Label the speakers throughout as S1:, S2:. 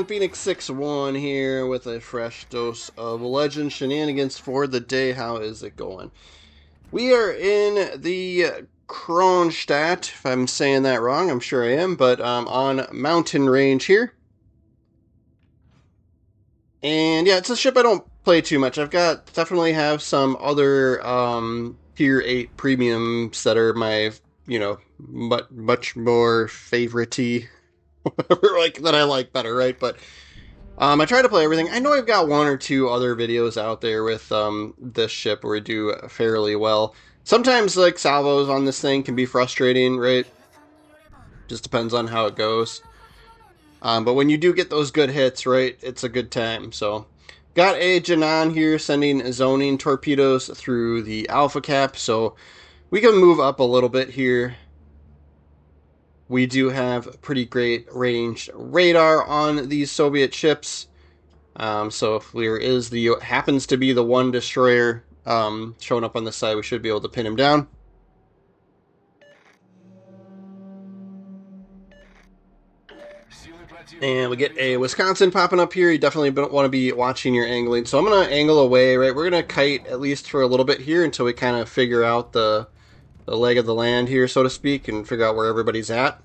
S1: everyone, Phoenix 6-1 here with a fresh dose of legend shenanigans for the day. How is it going? We are in the Kronshtadt, if I'm saying that wrong, I'm sure I am, but on mountain range here. And yeah, it's a ship I don't play too much. Definitely have some other tier 8 premiums that are my, much more favorite-y, like, that I like better, right? But I try to play everything. I know I've got one or two other videos out there with this ship where we do fairly well. Sometimes, like, salvos on this thing can be frustrating, right? Just depends on how it goes. But when you do get those good hits, right, it's a good time. So, got a Janan here sending zoning torpedoes through the Alpha Cap. So, we can move up a little bit here. We do have pretty great ranged radar on these Soviet ships. So if there happens to be the one destroyer showing up on the side, we should be able to pin him down. And we get a Wisconsin popping up here. You definitely don't want to be watching your angling. So I'm going to angle away, right? We're going to kite at least for a little bit here until we kind of figure out the leg of the land here, so to speak, and figure out where everybody's at.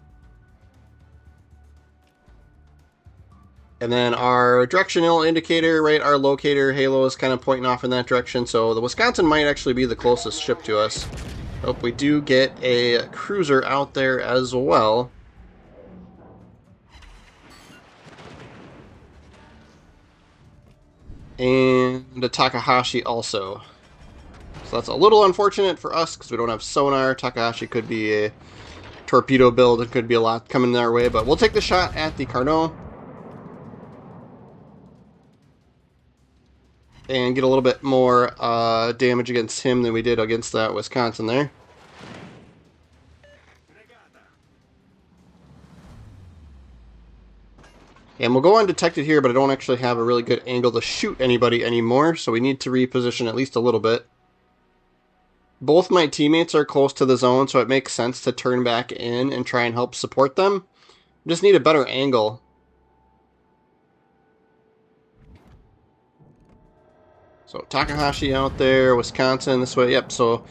S1: And then our directional indicator, right, our locator halo is kind of pointing off in that direction. So the Wisconsin might actually be the closest ship to us. Hope we do get a cruiser out there as well. And a Takahashi also. So that's a little unfortunate for us because we don't have sonar. Takahashi could be a torpedo build. It could be a lot coming our way, but we'll take the shot at the Carnot. And get a little bit more damage against him than we did against that Wisconsin there. And we'll go undetected here, but I don't actually have a really good angle to shoot anybody anymore, so we need to reposition at least a little bit. Both my teammates are close to the zone, so it makes sense to turn back in and try and help support them. Just need a better angle. So Takahashi out there, Wisconsin this way. Yep, so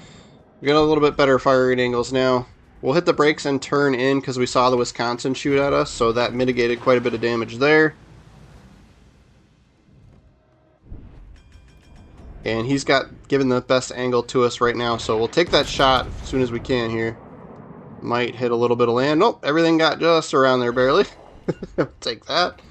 S1: we got a little bit better firing angles now. We'll hit the brakes and turn in because we saw the Wisconsin shoot at us, so that mitigated quite a bit of damage there. And he's given the best angle to us right now, so we'll take that shot as soon as we can here. Might hit a little bit of land. Nope, everything got just around there barely. Take that.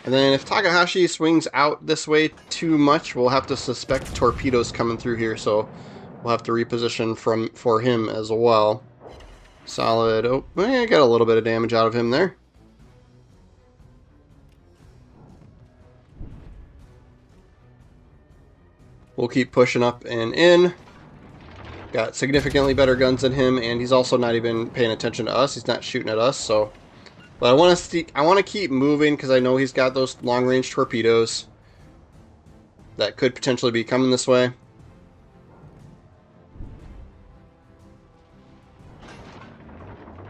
S1: And then if Takahashi swings out this way too much, we'll have to suspect torpedoes coming through here, so we'll have to reposition for him as well. Solid. Oh, I got a little bit of damage out of him there. We'll keep pushing up and in. Got significantly better guns than him, and he's also not even paying attention to us. He's not shooting at us, so... But I want to keep moving because I know he's got those long-range torpedoes that could potentially be coming this way.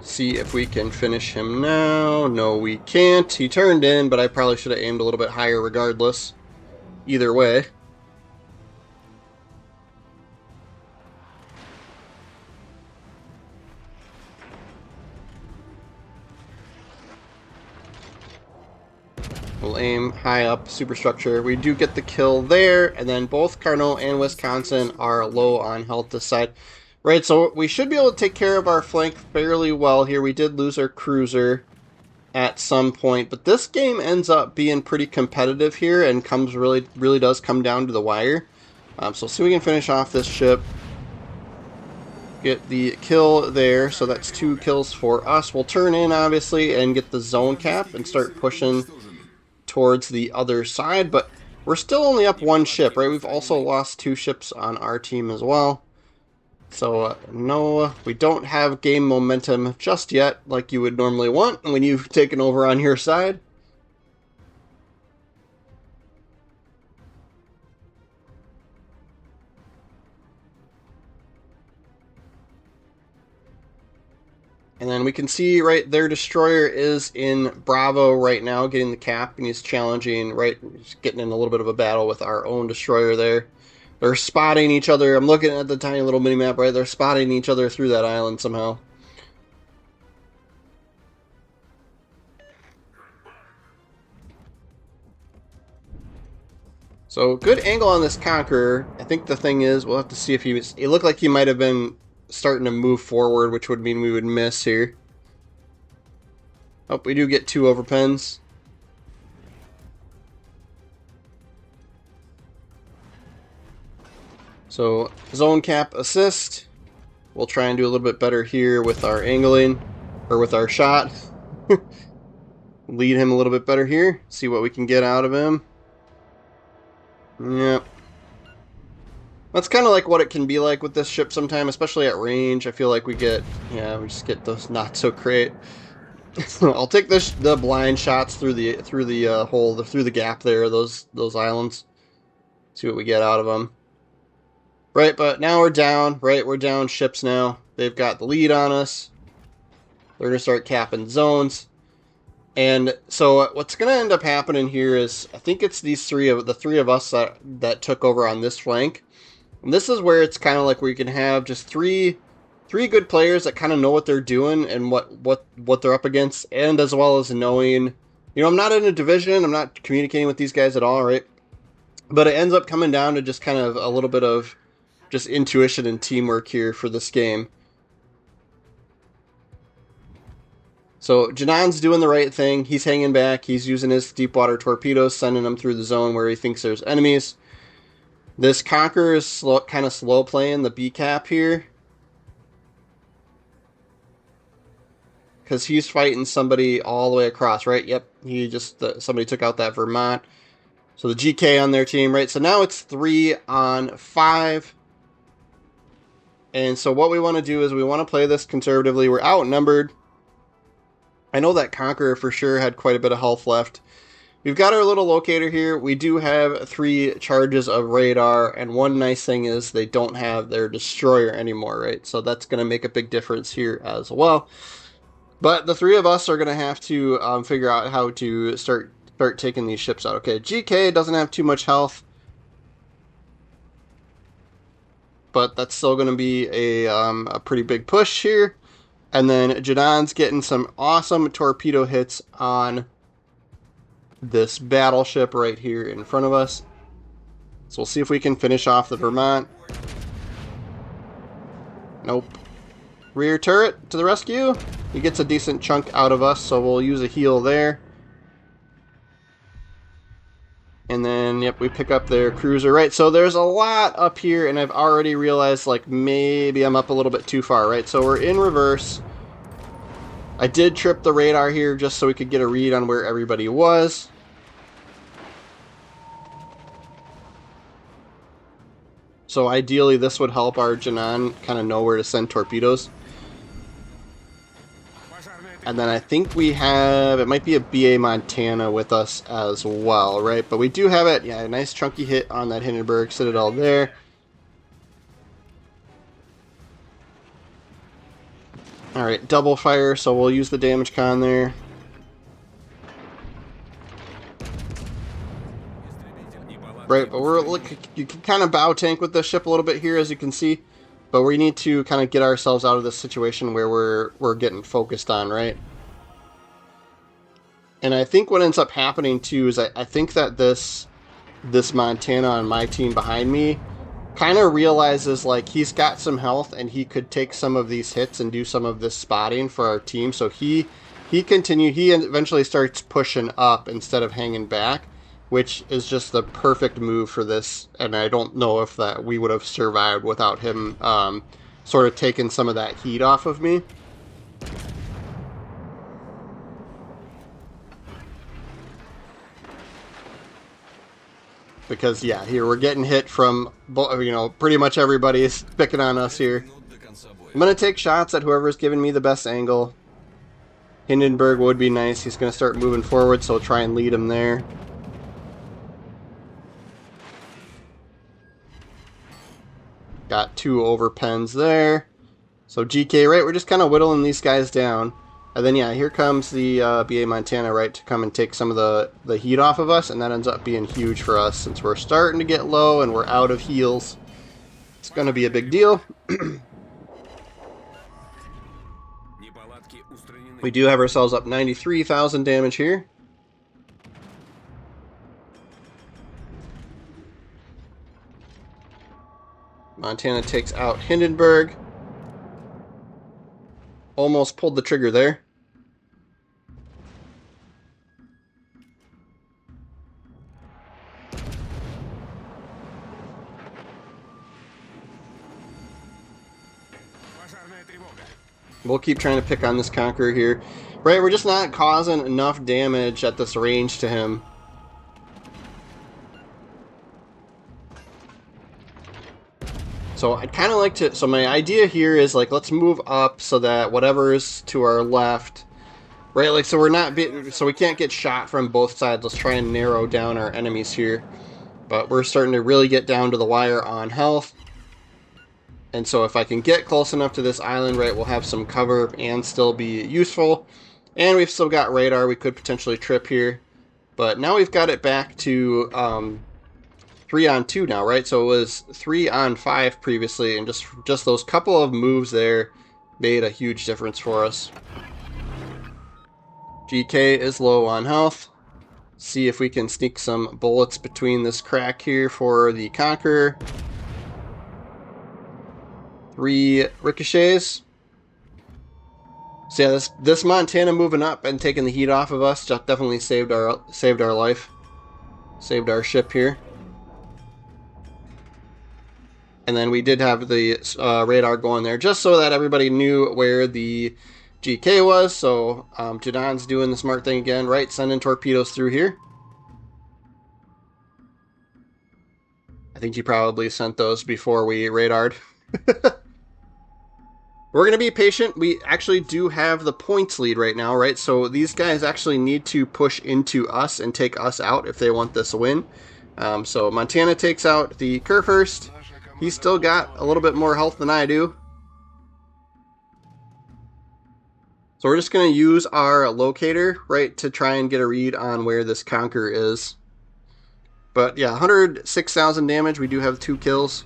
S1: See if we can finish him now. No, we can't. He turned in, but I probably should have aimed a little bit higher regardless. Either way. We'll aim high up, superstructure. We do get the kill there, and then both Carnot and Wisconsin are low on health this side. Right, so we should be able to take care of our flank fairly well here. We did lose our cruiser at some point, but this game ends up being pretty competitive here and really does come down to the wire. So see if we can finish off this ship. Get the kill there, so that's 2 kills for us. We'll turn in, obviously, and get the zone cap and start pushing towards the other side, but we're still only up 1 ship, right? We've also lost 2 ships on our team as well. So, no, we don't have game momentum just yet, like you would normally want when you've taken over on your side. And then we can see, right, their destroyer is in Bravo right now, getting the cap, and he's challenging, right, he's getting in a little bit of a battle with our own destroyer there. They're spotting each other. I'm looking at the tiny little mini-map, right? They're spotting each other through that island somehow. So, good angle on this Conqueror. I think the thing is, we'll have to see if he was... It looked like he might have been starting to move forward, which would mean we would miss here. Oh, we do get 2 overpens. So, zone cap assist. We'll try and do a little bit better here with our angling, or with our shot. Lead him a little bit better here. See what we can get out of him. Yep. That's kind of like what it can be like with this ship sometime, especially at range. I feel like we get, yeah, we just get those not so great. I'll take the blind shots through the hole, through the gap there, those islands. See what we get out of them. Right, but now we're down. Right, we're down ships now. They've got the lead on us. They're gonna start capping zones. And so what's going to end up happening here is, I think it's the three of us that took over on this flank. And this is where it's kind of like where you can have just three good players that kind of know what they're doing and what they're up against, and as well as knowing, you know, I'm not in a division, I'm not communicating with these guys at all, right? But it ends up coming down to just kind of a little bit of just intuition and teamwork here for this game. So Janon's doing the right thing. He's hanging back. He's using his deep water torpedoes, sending them through the zone where he thinks there's enemies. This Conqueror is kind of slow playing the B cap here, because he's fighting somebody all the way across, right? Yep, he just somebody took out that Vermont. So the GK on their team, right? So now it's 3 on 5. And so what we want to do is we want to play this conservatively. We're outnumbered. I know that Conqueror for sure had quite a bit of health left. We've got our little locator here. We do have 3 charges of radar, and one nice thing is they don't have their destroyer anymore, right? So that's going to make a big difference here as well. But the 3 of us are going to have to figure out how to start taking these ships out. Okay, GK doesn't have too much health, but that's still going to be a pretty big push here. And then Jadon's getting some awesome torpedo hits on this battleship right here in front of us. So we'll see if we can finish off the Vermont. Nope. Rear turret to the rescue. He gets a decent chunk out of us, so we'll use a heal there. And then, yep, we pick up their cruiser, right? So there's a lot up here, and I've already realized, like, maybe I'm up a little bit too far, right? So we're in reverse. I did trip the radar here just so we could get a read on where everybody was. So ideally, this would help our Janan kind of know where to send torpedoes. And then I think we have, it might be a BA Montana with us as well, right? But we do have it, yeah, a nice chunky hit on that Hindenburg Citadel there. Alright, double fire, so we'll use the damage con there. Right, but you can kind of bow tank with this ship a little bit here, as you can see. But we need to kind of get ourselves out of this situation where we're getting focused on, right? And I think what ends up happening too is I think that this Montana on my team behind me kind of realizes, like, he's got some health and he could take some of these hits and do some of this spotting for our team. So he eventually starts pushing up instead of hanging back, which is just the perfect move for this. And I don't know if that we would have survived without him sort of taking some of that heat off of me. Because, yeah, here we're getting hit from, you know, pretty much everybody is picking on us here. I'm going to take shots at whoever's giving me the best angle. Hindenburg would be nice. He's going to start moving forward, so I'll try and lead him there. Got 2 overpens there. So GK, right? We're just kind of whittling these guys down. And then, yeah, here comes the BA Montana, right, to come and take some of the heat off of us, and that ends up being huge for us since we're starting to get low and we're out of heals. It's going to be a big deal. We do have ourselves up 93,000 damage here. Montana takes out Hindenburg. Almost pulled the trigger there. We'll keep trying to pick on this Conqueror here. Right, we're just not causing enough damage at this range to him. So I'd kind of like to... So my idea here is, like, let's move up so that whatever's to our left... Right, like, so we're not... So we can't get shot from both sides. Let's try and narrow down our enemies here. But we're starting to really get down to the wire on health. And so if I can get close enough to this island, right, we'll have some cover and still be useful. And we've still got radar. We could potentially trip here. But now we've got it back to 3-on-2 now, right? So it was 3-on-5 previously, and just those couple of moves there made a huge difference for us. GK is low on health. See if we can sneak some bullets between this crack here for the Conqueror. 3 ricochets. So yeah, this Montana moving up and taking the heat off of us just definitely saved our life, saved our ship here. And then we did have the radar going there just so that everybody knew where the GK was. So Jadon's doing the smart thing again, right? Sending torpedoes through here. I think he probably sent those before we radared. We're going to be patient. We actually do have the points lead right now, right? So these guys actually need to push into us and take us out if they want this win. So Montana takes out the Kurfürst. He's still got a little bit more health than I do. So we're just going to use our locator, right, to try and get a read on where this Conqueror is. But yeah, 106,000 damage. We do have 2 kills.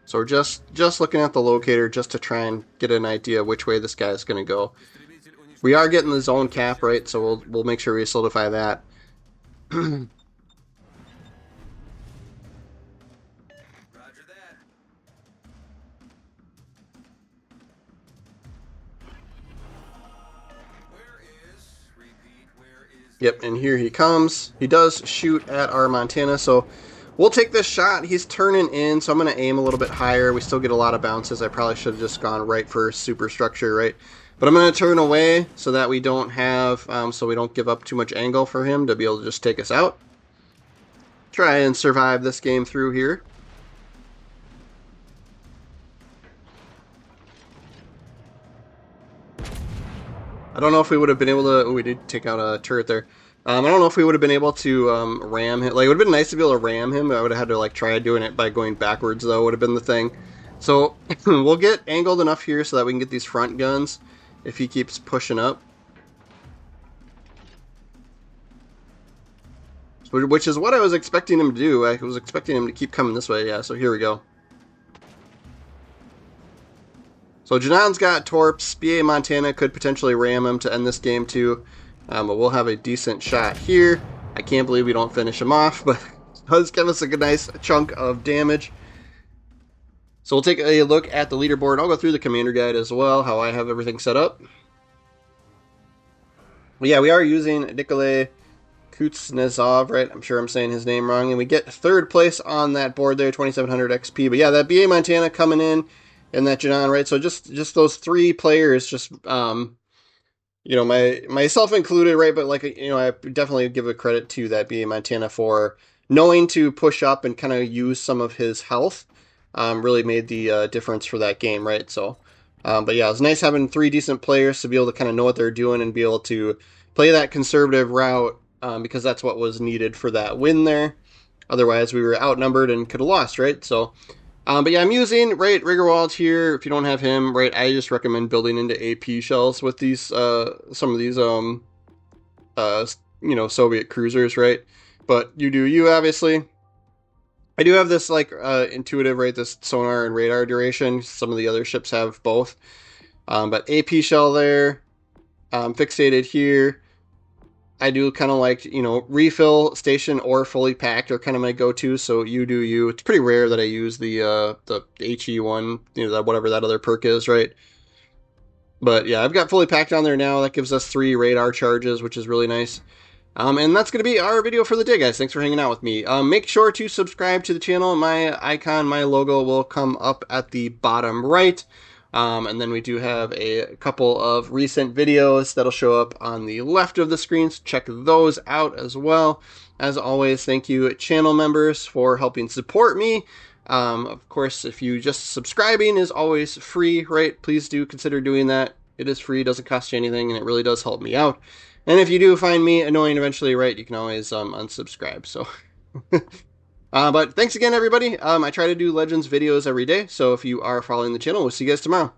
S1: So we're just looking at the locator just to try and get an idea which way this guy is going to go. We are getting the zone cap, right? So we'll make sure we solidify that.
S2: Roger that.
S1: Yep, and here he comes. He does shoot at our Montana, so we'll take this shot. He's turning in, so I'm going to aim a little bit higher. We still get a lot of bounces. I probably should have just gone right for superstructure, right? But I'm going to turn away so that we don't have, so we don't give up too much angle for him to be able to just take us out. Try and survive this game through here. I don't know if we would have been able to... Oh, we did take out a turret there. I don't know if we would have been able to ram him. Like, it would have been nice to be able to ram him. I would have had to, like, try doing it by going backwards, though, would have been the thing. So, we'll get angled enough here so that we can get these front guns if he keeps pushing up. Which is what I was expecting him to do. I was expecting him to keep coming this way. Yeah, so here we go. So Janon's got Torps. BA Montana could potentially ram him to end this game too. But we'll have a decent shot here. I can't believe we don't finish him off, but it does give us a good nice chunk of damage. So we'll take a look at the leaderboard. I'll go through the commander guide as well, how I have everything set up. Well, yeah, we are using Nikolay Kuznetsov, right? I'm sure I'm saying his name wrong. And we get 3rd place on that board there, 2,700 XP. But yeah, that BA Montana coming in and that Janon, right? So just those 3 players, just, you know, myself included, right? But like, you know, I definitely give a credit to that BA Montana for knowing to push up and kind of use some of his health. Really made the difference for that game, right? So, but yeah, it was nice having 3 decent players to be able to kind of know what they're doing and be able to play that conservative route, because that's what was needed for that win there. Otherwise, we were outnumbered and could have lost, right? So, but yeah, I'm using, right, Riggerwald here. If you don't have him, right, I just recommend building into AP shells with these, some of these, Soviet cruisers, right? But you do you, obviously. I do have this, like, intuitive, right, this sonar and radar duration. Some of the other ships have both. But AP shell there, fixated here. I do kind of like, refill station or fully packed are kind of my go-to. So you do you. It's pretty rare that I use the HE one, whatever that other perk is, right? But yeah, I've got fully packed on there now. That gives us 3 radar charges, which is really nice. And that's going to be our video for the day, guys. Thanks for hanging out with me. Make sure to subscribe to the channel. My icon, my logo will come up at the bottom right. And then we do have a couple of recent videos that'll show up on the left of the screen. So check those out as well. As always, thank you, channel members, for helping support me. Of course, if you just subscribing is always free, right? Please do consider doing that. It is free, doesn't cost you anything, and it really does help me out. And if you do find me annoying eventually, right, you can always unsubscribe. So, but thanks again, everybody. I try to do Legends videos every day, so if you are following the channel, we'll see you guys tomorrow.